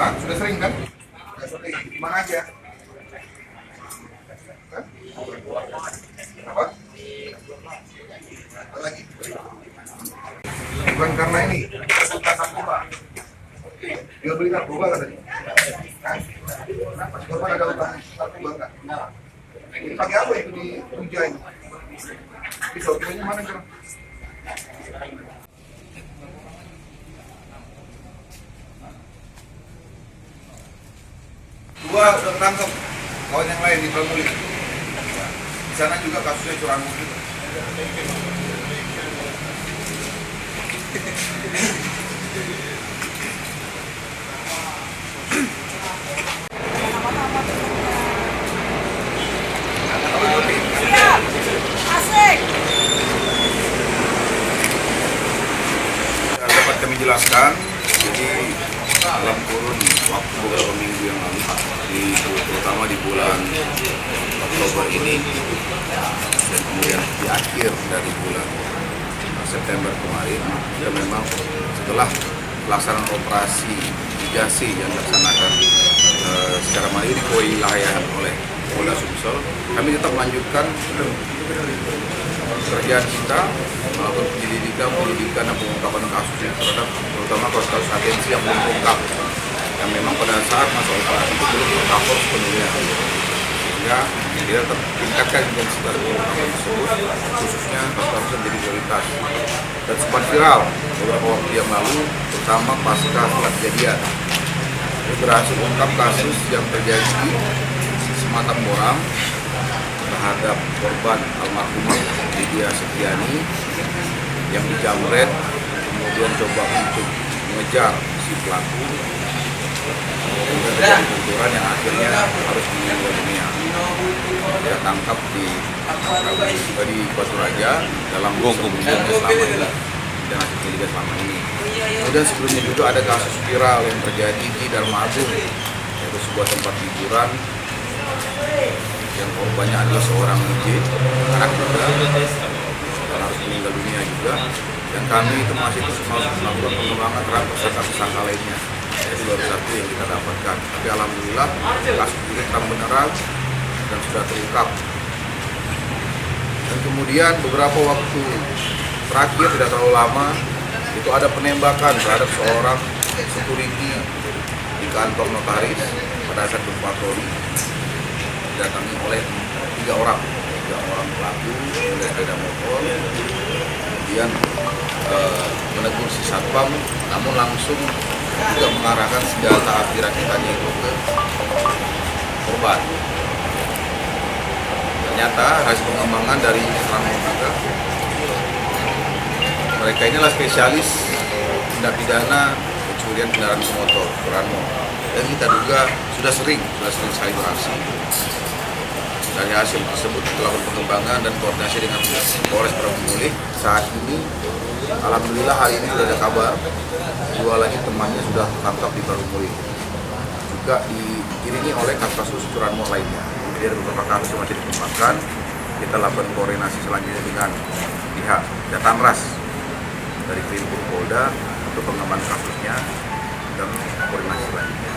Hah? Sudah sering kan? Sudah sering. Di mana aja? Hah? Apa? Apa lagi? Bukan karena ini. Bukan narkoba. Dia beli narkoba katanya. Hah? Kenapa? Korban ada utang narkoba enggak? Ini pakai apa itu di Ujai? Di dokumennya mana sekarang? Dua udah ketangkep, kawan yang lain di Pramulit. Di sana juga kasusnya curanmor juga. Asik. Dapat kami jelaskan, jadi dalam kurun waktu beberapa minggu yang lalu, terutama di bulan Oktober ini dan kemudian di akhir dari bulan September kemarin, ya memang setelah pelaksanaan operasi mitigasi yang dilaksanakan secara mandiri di kewilayahan oleh Polda Sumsel, kami tetap melanjutkan pekerjaan kita melakukan penyelidikan dan pengungkapan kasus yang terhadap terutama kasus atensi yang belum terungkap, yang memang pada saat masa operasi itu belum tercover sepenuhnya, sehingga kita tetap tingkatkan intensitas pengungkapan tersebut, khususnya kasus yang menjadi prioritas dan sempat viral beberapa waktu yang lalu, terutama pasca setelah kejadian. Ini berhasil mengungkap kasus yang terjadi di Sematang Borang terhadap korban almarhumah Lydia Setiani yang dijamret, kemudian coba untuk mengejar si pelaku, kemudian terjadi benturan yang akhirnya harus meninggal dunia. Dia tangkap di Batu Raja dalam sembunyiannya selama ini dan hasil penyelidikan selama ini. Kemudian sebelumnya juga ada kasus viral yang terjadi di Dharma Agung, yaitu sebuah tempat hiburan yang korbannya adalah seorang anak muda dan harus meninggal dunia juga, dan kami itu masih terus melakukan pengembangan terhadap tersangka lainnya. Itu baru satu yang kita dapatkan, tapi alhamdulillah kasus ini terang benerang dan sudah terungkap. Dan kemudian beberapa waktu terakhir tidak terlalu lama itu ada penembakan terhadap seorang security di kantor notaris pada saat berpatroli, didatangi oleh tiga orang pelaku dari sepeda motor, kemudian menegur si satpam, namun langsung juga mengarahkan senjata api rakitannya itu ke korban. Ternyata hasil pengembangan dari keterangan juga, mereka inilah spesialis tindak pidana pencurian kendaraan bermotor, curanmor, dan kita duga sudah sering sekali beraksi. Dari hasil tersebut telah pengembangan dan koordinasi dengan Polres Pramulit. Saat ini, alhamdulillah hari ini sudah ada kabar dua lagi temannya sudah tertangkap di Pramulit, juga diiringi oleh kasus curanmor lainnya. Jadi ada beberapa kasus yang masih dikembangkan. Kita lakukan koordinasi selanjutnya dengan pihak Jatanras dari Krimum Polda untuk pengembangan kasusnya dan koordinasi selanjutnya.